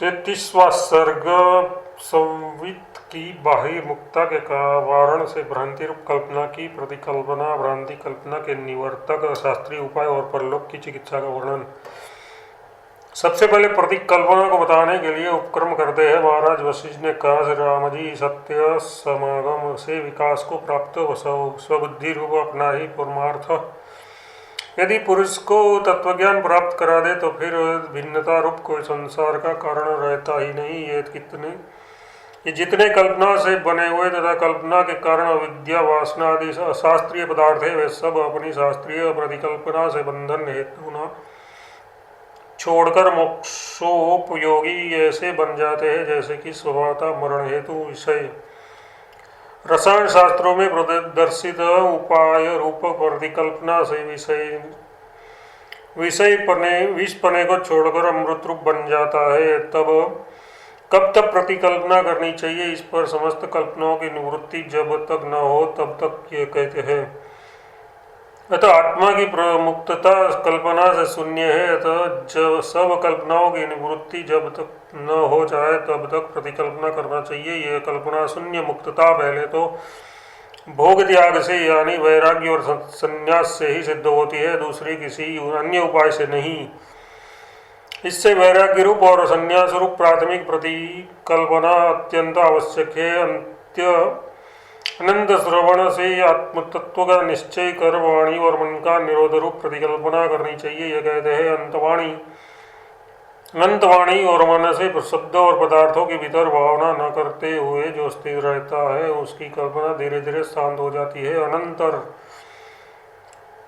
33वां सर्ग संवित की बाह्य मुक्ता के वारण से भ्रांति रूप कल्पना की प्रतिकल्पना, भ्रांति कल्पना के निवर्तक, शास्त्रीय उपाय और परलोक की चिकित्सा का वर्णन। सबसे पहले प्रतिकल्पना को बताने के लिए उपक्रम करते हैं। महाराज वशिष्ठ ने कहा, श्री राम जी, सत्य समागम से विकास को प्राप्त स्वबुद्धि रूप अपना ही परमार्थ यदि पुरुष को तत्वज्ञान प्राप्त करा दे तो फिर भिन्नता रूप कोई संसार का कारण रहता ही नहीं। ये जितने कल्पना से बने हुए तथा कल्पना के कारण अविद्या, वासना आदि अशास्त्रीय पदार्थ है, वे सब अपनी शास्त्रीय प्रतिकल्पना से बंधन हेतु न छोड़कर मोक्षोपयोगी ऐसे बन जाते हैं जैसे कि स्वभावतः मरण हेतु विषय रसायन शास्त्रों में प्रदर्शित उपाय रूप प्रतिकल्पना से विष पने को छोड़कर अमृत रूप बन जाता है। कब तक प्रतिकल्पना करनी चाहिए, इस पर समस्त कल्पनाओं की निवृत्ति जब तक न हो तब तक ये कहते हैं। अतः आत्मा की मुक्तता कल्पना से शून्य है। अतः जब सब कल्पनाओं की निवृत्ति जब तक न हो जाए तब तक प्रतिकल्पना करना चाहिए। यह कल्पना शून्य मुक्तता पहले तो भोग त्याग से यानी वैराग्य और संन्यास से ही सिद्ध होती है, दूसरी किसी अन्य उपाय से नहीं। इससे वैराग्य रूप और संन्यास रूप प्राथमिक प्रतिकल्पना अत्यंत आवश्यक है। अनंत श्रवण से आत्मतत्व का निश्चय कर वाणी और मन का निरोध रूप प्रतिकल्पना करनी चाहिए। यह कहते हैं, अनंत वाणी और मन से शब्द और पदार्थों के भीतर भावना न करते हुए जो स्थिर रहता है उसकी कल्पना धीरे धीरे शांत हो जाती है।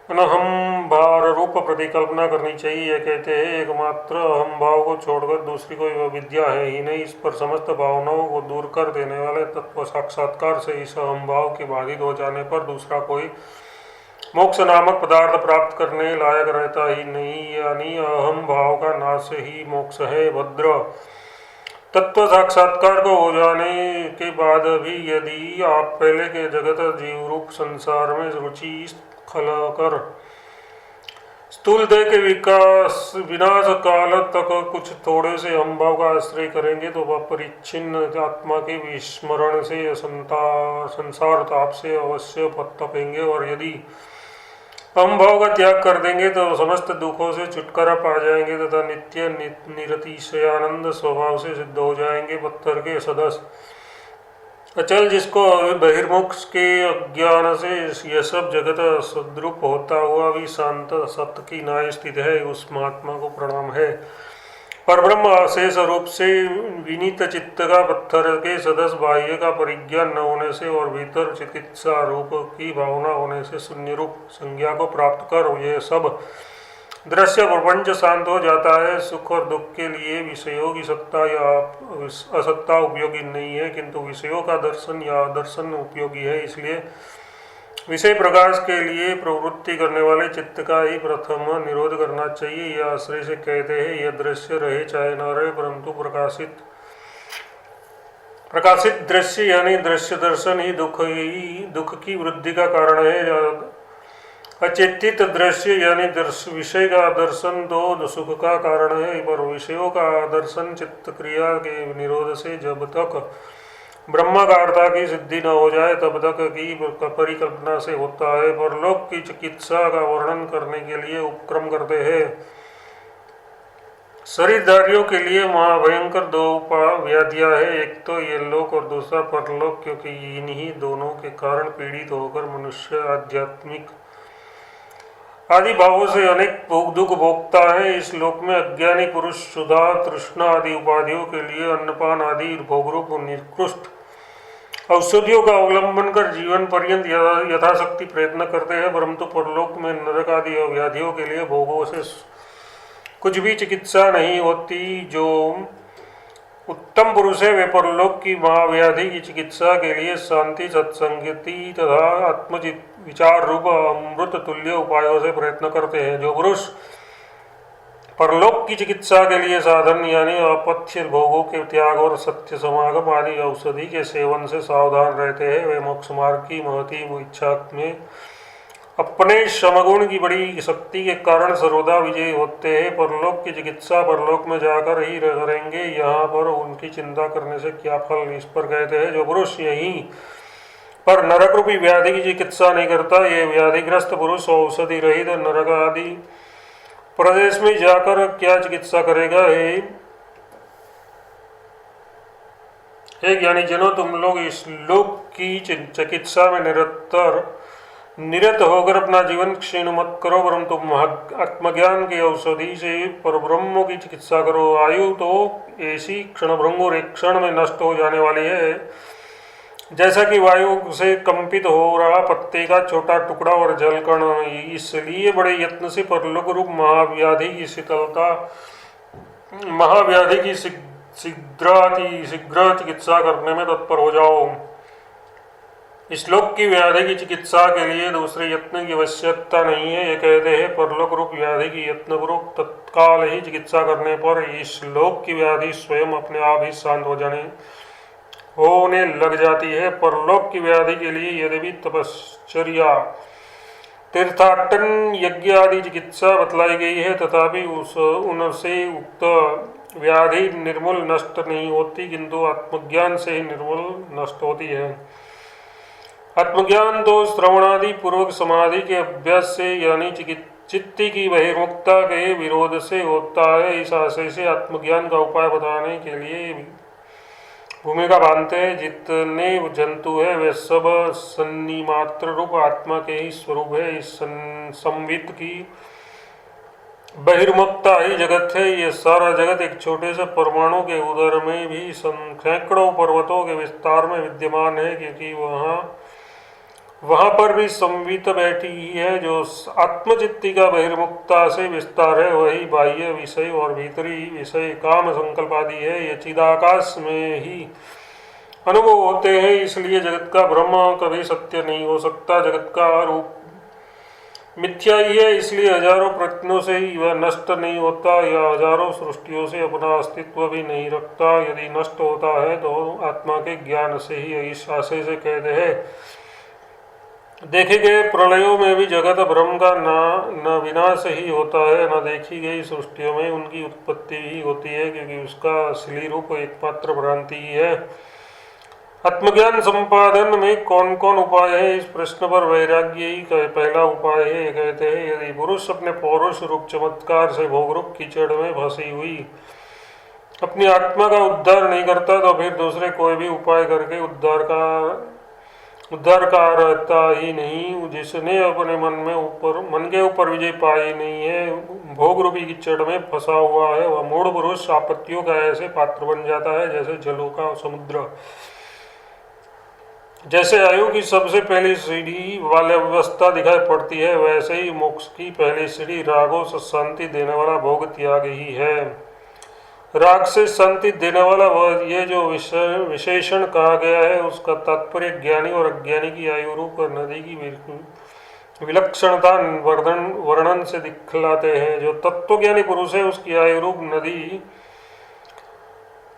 अनहम भाव रूप प्रतिकल्पना करनी चाहिए। यह कहते हैं, एकमात्र अहम भाव को छोड़कर दूसरी कोई विद्या है ही नहीं। इस पर समस्त भावनाओं को दूर कर देने वाले तत्व साक्षात्कार से इस अहम भाव के बाधित हो जाने पर दूसरा कोई मोक्ष नामक पदार्थ प्राप्त करने लायक रहता ही नहीं। यानी अहम भाव का नाश ही मोक्ष है। भद्र तत्व साक्षात्कार को हो जाने के बाद भी यदि आप पहले के जगत जीव रूप संसार में रुचि खलकर स्थूल देह के विनाश काल तक कुछ थोड़े से हम भाव का आश्रय करेंगे तो वह परिच्छिन्न आत्मा के विस्मरण से संसार ताप से अवश्य तपेंगे। और यदि हम भाव का त्याग कर देंगे तो समस्त दुखों से छुटकारा पा जाएंगे तथा नित्य निरतिशयानंद स्वभाव से सिद्ध हो जाएंगे। पत्थर के सदस्य अचल जिसको बहिर्मुख के अज्ञान से यह सब जगत सद्रूप होता हुआ भी शांत सत्य की नाय स्थित है, उस महात्मा को प्रणाम है। परब्रह्म अशेष रूप से विनीत चित्त का पत्थर के सदस्य बाह्य का परिज्ञान न होने से और भीतर चिकित्सा रूप की भावना होने से शून्य रूप संज्ञा को प्राप्त कर यह सब दृश्य प्रपंच शांत हो जाता है। सुख और दुख के लिए विषयों की सत्ता या असत्ता उपयोगी नहीं है, किंतु विषयों का दर्शन या दर्शन उपयोगी है। इसलिए विषय प्रकाश के लिए प्रवृत्ति करने वाले चित्त का ही प्रथम निरोध करना चाहिए। यह आश्रय से कहते हैं, यह दृश्य रहे चाहे न रहे, परंतु प्रकाशित दृश्य यानी दृश्य दर्शन ही दुख की वृद्धि का कारण है। अचेतित दृश्य यानी विषय का दर्शन तो सुख का कारण है, पर विषयों का दर्शन चित्त क्रिया के निरोध से जब तक ब्रह्माकारता की सिद्धि न हो जाए तब तक की परिकल्पना से होता है। परलोक की चिकित्सा का वर्णन करने के लिए उपक्रम करते हैं। शरीरधारियों के लिए महाभयंकर दो व्याधियां हैं, एक तो ये लोक और दूसरा परलोक, क्योंकि इन्हीं दोनों के कारण पीड़ित होकर मनुष्य आध्यात्मिक आदि भावों से अनेक दुख भोगता है। इस लोक में अज्ञानी पुरुष सुधा, तृष्णा आदि उपाधियों के लिए अन्नपान आदि भोगरूप निकृष्ट औषधियों का अवलंबन कर जीवन पर्यंत यथाशक्ति प्रयत्न करते हैं, परंतु परलोक में नरक आदि व्याधियों के लिए भोगों से कुछ भी चिकित्सा नहीं होती। जो उत्तम पुरुष है वे परलोक की महाव्याधि की चिकित्सा के लिए शांति, सत्संगति तथा आत्मचित विचार रूप अमृत तुल्य उपायों से प्रयत्न करते हैं। जो पुरुष परलोक की चिकित्सा के लिए साधन यानी अपथ्य भोगों के त्याग और सत्य समागम आदि औषधि के सेवन से सावधान रहते हैं, वे मोक्ष मार्ग की महती इच्छा में अपने समगुण की बड़ी शक्ति के कारण सर्वदा विजयी होते हैं। परलोक की चिकित्सा परलोक में जाकर ही करेंगे, यहाँ पर उनकी चिंता करने से क्या फल। इस पर कहते हैं जो पुरुष यहीं पर नरक रूपी व्याधि की चिकित्सा नहीं करता, ये व्याधिग्रस्त पुरुष औषधि रहित नरक आदि प्रदेश में जाकर क्या चिकित्सा करेगा। हे ज्ञानी जनों, तुम लोग इस लोक की चिकित्सा में निरत होकर अपना जीवन क्षीण मत करो, वरन तुम आत्मज्ञान की औषधि से परब्रह्म की चिकित्सा करो। आयु तो ऐसी क्षणभंग और एक क्षण में नष्ट हो जाने वाली है, जैसा कि वायु से कंपित हो रहा पत्ते का छोटा टुकड़ा और जल कण। इसलिए बड़े यत्न से परलोक रूप महाव्याधि की शीघ्र चिकित्सा करने में तत्पर हो जाओ। इस लोक की व्याधि की चिकित्सा के लिए दूसरे यत्न की आवश्यकता नहीं है। ये कहते हैं परलोक रूप व्याधि की यत्नपूर्वक तत्काल ही चिकित्सा करने पर इस लोक की व्याधि स्वयं अपने आप ही शांत होने लग जाती है। परलोक की व्याधि के लिए यदि भी तपश्चर्या, तीर्थाटन, यज्ञ आदि चिकित्सा बतलाई गई है, तथापि उनसे उक्त व्याधि निर्मूल नष्ट नहीं होती, किंतु आत्मज्ञान से ही निर्मूल नष्ट होती है। आत्मज्ञान तो श्रवणादि पूर्वक समाधि के अभ्यास से यानी चित्ती की बहिर्मुखता के विरोध से होता है। इस आशय से आत्मज्ञान का उपाय बताने के लिए भूमिका बांधते हैं। जितने जंतु है वे सब सन्निमात्र रूप आत्मा के ही स्वरूप है। इस संवित की बहिर्मुखता ही जगत है। ये सारा जगत एक छोटे से परमाणु के उदर में भी सैकड़ों पर्वतों के विस्तार में विद्यमान है, क्योंकि वहां पर भी संवित बैठी ही है। जो आत्मचित्ती का बहिर्मुखता से विस्तार है, वही बाह्य विषय और भीतरी विषय काम संकल्प आदि है। ये चिदाकाश में ही अनुभव होते हैं। इसलिए जगत का ब्रह्म कभी सत्य नहीं हो सकता। जगत का रूप मिथ्या ही है, इसलिए हजारों प्रयत्नों से ही वह नष्ट नहीं होता या हजारों सृष्टियों से अपना अस्तित्व भी नहीं रखता। यदि नष्ट होता है तो आत्मा के ज्ञान से ही। इस आशय से कहते हैं देखे गए प्रलयों में भी जगत ब्रह्म का न विनाश ही होता है, न देखी गई सृष्टियों में उनकी उत्पत्ति ही होती है, क्योंकि उसका असली रूप एकमात्र भ्रांति ही है। आत्मज्ञान संपादन में कौन कौन उपाय है, इस प्रश्न पर वैराग्य ही पहला उपाय है। कहते हैं यदि पुरुष अपने पौरुष रूप चमत्कार से भोग रूप कीचड़ में फंसी हुई अपनी आत्मा का उद्धार नहीं करता, तो फिर दूसरे कोई भी उपाय करके उद्धार का रहता ही नहीं। जिसने अपने मन के ऊपर विजय पाई नहीं है, भोग रूपी कीचड़ में फंसा हुआ है, वह मूढ़ पुरुष आपत्तियों का ऐसे पात्र बन जाता है जैसे जलों का समुद्र। जैसे आयु की सबसे पहली सीढ़ी वाली अवस्था दिखाई पड़ती है, वैसे ही मोक्ष की पहली सीढ़ी रागों से शांति देने वाला भोग त्याग ही है। राग से शांति देने वाला वह ये जो विशेषण कहा गया है, उसका तात्पर्य ज्ञानी और अज्ञानी की आयु रूप नदी की विलक्षणता वर्णन से दिखलाते हैं। जो तत्वज्ञानी पुरुष है उसकी आयु रूप नदी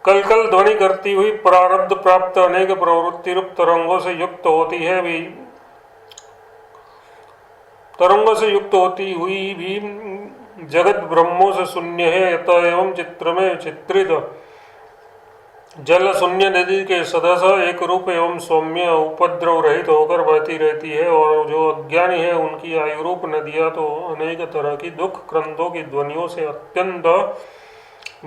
कल कल ध्वनि करती हुई प्रारब्ध प्राप्त अनेक प्रवृत्ति रूप तरंगों से युक्त होती है हुई भी जगत ब्रह्मों से शून्य है। अतः एवं चित्र में चित्रित जल शून्य नदी के सदस्य एक रूप एवं सौम्य उपद्रव रहित होकर बहती रहती है, और जो अज्ञानी है उनकी आयु रूप नदियां तो अनेक तरह की दुख क्रंदों की ध्वनियों से अत्यंत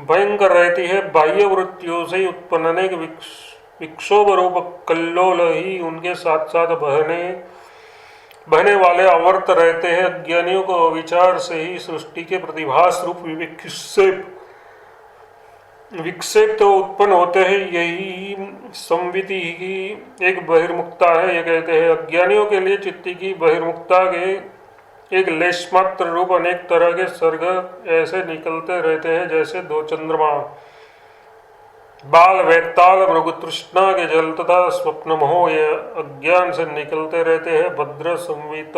भयंकर रहती है। बाह्य वृत्तियों से उत्पन्न अनेक विक्षोभ रूप कल्लोल ही उनके साथ साथ बहने वाले आवर्त रहते हैं। अज्ञानियों को विचार से ही सृष्टि के प्रतिभास रूप विक्षेप तो उत्पन्न होते हैं। यही संविति की एक बहिर्मुखता है। ये कहते हैं अज्ञानियों के लिए चित्ती की बहिर्मुखता के एक लेश मात्र रूप अनेक तरह के सर्ग ऐसे निकलते रहते हैं जैसे दो चंद्रमा, बाल, वैताल, मृग तृष्णा के जल तथा स्वप्न मोह ये अज्ञान से निकलते रहते हैं। भद्र संवित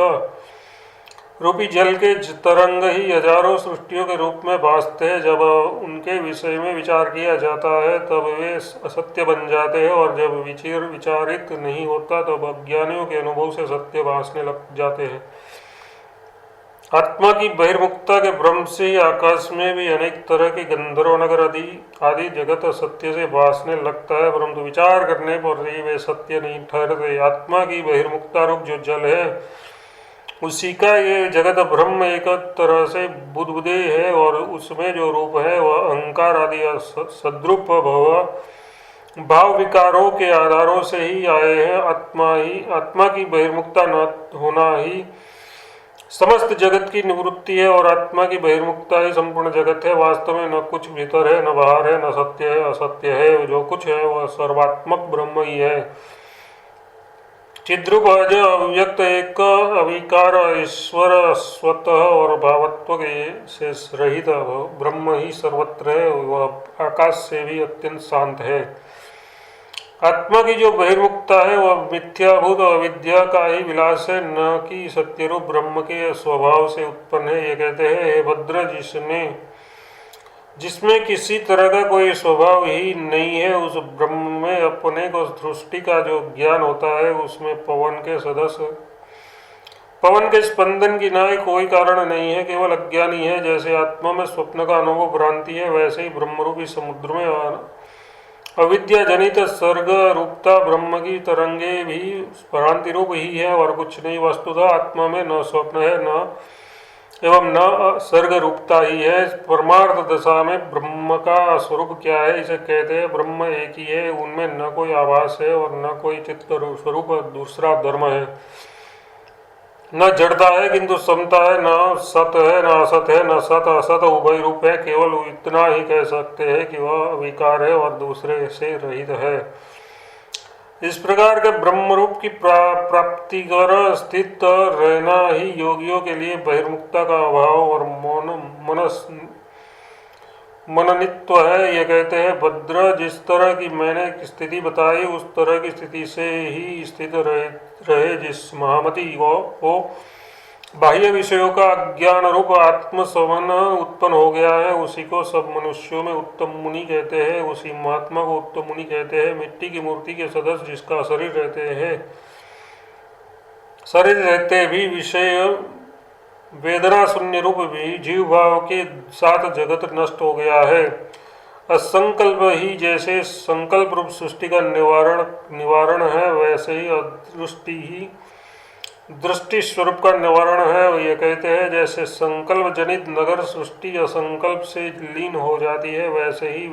रूपी जल के तरंग ही हजारों सृष्टियों के रूप में भासते हैं। जब उनके विषय में विचार किया जाता है तब वे असत्य बन जाते हैं, और जब विचारित नहीं होता तब अज्ञानियों के अनुभव से सत्य भासने लग जाते हैं। आत्मा की बहिर्मुखता के भ्रम से ही आकाश में भी अनेक तरह के गंधर्व नगर आदि जगत सत्य से भासने लगता है, परंतु विचार करने पर ही वे सत्य नहीं ठहरते। आत्मा की बहिर्मुखता रूप जो जल है उसी का ये जगत ब्रह्म एक तरह से बुदबुदे है, और उसमें जो रूप है वह अहंकार आदि सद्रूप भाव विकारों के आधारों से ही आए हैं। आत्मा की बहिर्मुखता न होना ही समस्त जगत की निवृत्ति है, और आत्मा की बहिर्मुखता ही संपूर्ण जगत है। वास्तव में न कुछ भीतर है, न बाहर है, न सत्य है, असत्य है। जो कुछ है वह सर्वात्मक ब्रह्म ही है। चिद्रूप अज अव्यक्त एक अविकार ईश्वर स्वतः और भावत्व से रहित ब्रह्म ही सर्वत्र है। वह आकाश से भी अत्यंत शांत है। आत्मा की जो बहिर्मुखता है वह मिथ्याभूत अविद्या का ही विलास है, न कि सत्यरूप ब्रह्म के स्वभाव से उत्पन्न है। ये कहते हैं, हे भद्र, जिसमें किसी तरह का कोई स्वभाव ही नहीं है, उस ब्रह्म में अपने को सृष्टि का जो ज्ञान होता है उसमें पवन के स्पंदन की नाई कोई कारण नहीं है, केवल अज्ञानी है। जैसे आत्मा में स्वप्न का अनुभव भ्रांति है, वैसे ही ब्रह्मरूपी समुद्र में अविद्या जनित सर्ग रूपता ब्रह्म की तरंगे भी भ्रांति रूप ही है और कुछ नहीं। वस्तुतः आत्मा में न स्वप्न है न एवं न सर्ग रूपता ही है। परमार्थ दशा में ब्रह्म का स्वरूप क्या है, इसे कहते हैं ब्रह्म एक ही है। उनमें न कोई आभास है और न कोई चित्त स्वरूप दूसरा धर्म है। न जड़ता है किंतु समता है, न सत है न असत है, न सत असत उभय रूप है। केवल इतना ही कह सकते हैं कि वह विकार है और दूसरे से रहित है। इस प्रकार के ब्रह्म रूप की प्राप्ति कर स्थित रहना ही योगियों के लिए बहिर्मुखता का अभाव और मननित्व है। ये कहते हैं, भद्र, जिस तरह की मैंने स्थिति बताई उस तरह की स्थिति से ही स्थित रहे। जिस महामति को बाह्य विषयों का अज्ञान रूप आत्मसमन उत्पन्न हो गया है, उसी को सब मनुष्यों में उत्तम मुनि कहते हैं। उसी महात्मा को उत्तम मुनि कहते हैं। मिट्टी की मूर्ति के सदस्य जिसका शरीर रहते भी विषय वेदना शून्य रूप भी जीव भाव के साथ जगत नष्ट हो गया है। असंकल्प ही जैसे संकल्प रूप सृष्टि का निवारण है, वैसे ही दृष्टि स्वरूप का निवारण है। ये कहते हैं, जैसे संकल्प जनित नगर सृष्टि असंकल्प से लीन हो जाती है, वैसे ही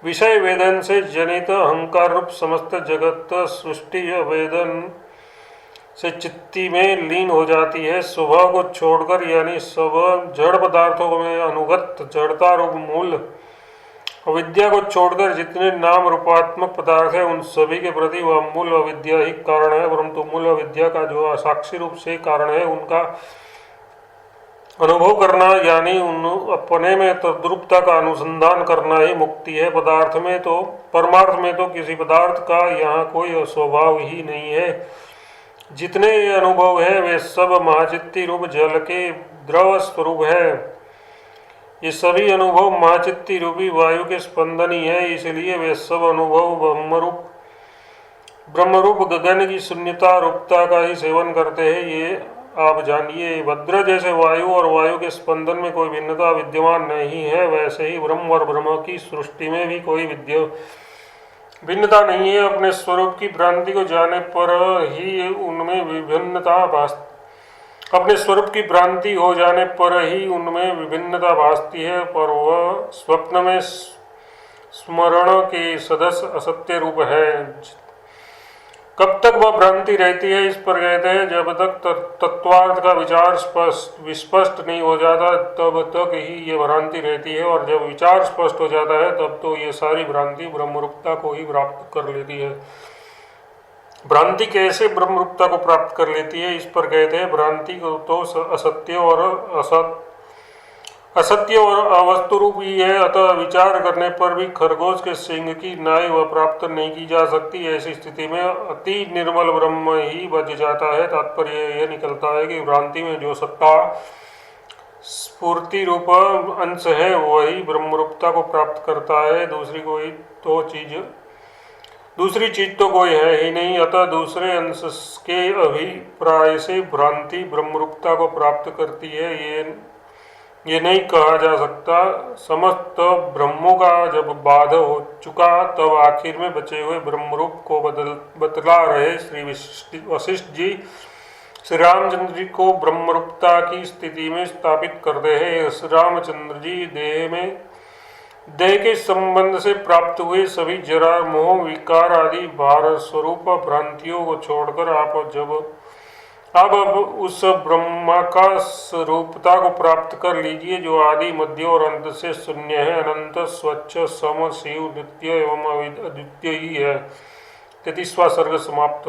विषय वेदन से जनित अहंकार रूप समस्त जगत सृष्टि वेदन से चित्ती में लीन हो जाती है। स्वभाव को छोड़कर, यानी सब जड़ पदार्थों में अनुगत जड़ता रूप मूल अविद्या को छोड़कर जितने नाम रूपात्मक पदार्थ है उन सभी के प्रति वह मूल अविद्या ही कारण है। परंतु मूल अविद्या का जो साक्षी रूप से कारण है उनका अनुभव करना, यानी उन अपने में तद्रूपता का अनुसंधान करना ही मुक्ति है। परमार्थ में तो किसी पदार्थ का यहाँ कोई स्वभाव ही नहीं है। जितने ये अनुभव है वे सब महाचित्ती रूप जल के द्रव स्वरूप है। ये सभी अनुभव महाचित्ती रूपी वायु के स्पंदन ही है, इसलिए वे सब अनुभव ब्रह्मरूप गगन की शून्यता रूपता का ही सेवन करते हैं। ये आप जानिए। भद्र, जैसे वायु और वायु के स्पंदन में कोई भिन्नता विद्यमान नहीं है, वैसे ही ब्रह्म और ब्रह्म की सृष्टि में भी कोई भिन्नता नहीं है। अपने स्वरूप की भ्रांति को जाने पर ही उनमें विभिन्नता भासती है, पर वह स्वप्न में स्मरण के सदस्य असत्य रूप है। कब तक वह भ्रांति रहती है, इस पर कहते हैं, जब तक तत्वार्थ का विचार विस्पष्ट नहीं हो जाता तब तक ही ये भ्रांति रहती है, और जब विचार स्पष्ट हो जाता है तब तो ये सारी भ्रांति ब्रह्मरूपता को ही प्राप्त कर लेती है। भ्रांति कैसे ब्रह्मरूपता को प्राप्त कर लेती है, इस पर कहते हैं, भ्रांति को तो असत्य और अवस्तु रूप ही है। अतः विचार करने पर भी खरगोश के सिंह की नाई वह प्राप्त नहीं की जा सकती। ऐसी स्थिति में अति निर्मल ब्रह्म ही बच जाता है। तात्पर्य यह निकलता है कि भ्रांति में जो सत्ता स्फूर्ति रूप अंश है वही ब्रह्मरूपता को प्राप्त करता है। दूसरी कोई तो चीज दूसरी चीज तो कोई है ही नहीं, अतः दूसरे अंश के अभिप्राय से भ्रांति ब्रह्मरूपता को प्राप्त करती है, ये नहीं कहा जा सकता। समस्त ब्रह्मों का जब बाध हो चुका तब आखिर में बचे हुए ब्रह्मरूप को बतला रहे श्री वशिष्ठ जी श्री रामचंद्र जी को ब्रह्मरूपता की स्थिति में स्थापित कर दे हैं। श्री रामचंद्र जी देह के संबंध से प्राप्त हुए सभी जरा मोह विकार आदि भार स्वरूप भ्रांतियों को छोड़कर अब उस ब्रह्माकाश स्वरूपता को प्राप्त कर लीजिए जो आदि मध्य और अंत से शून्य है, अनंत स्वच्छ सम शिव नित्य एवं अद्वितीय ही है। 33वां सर्ग समाप्त।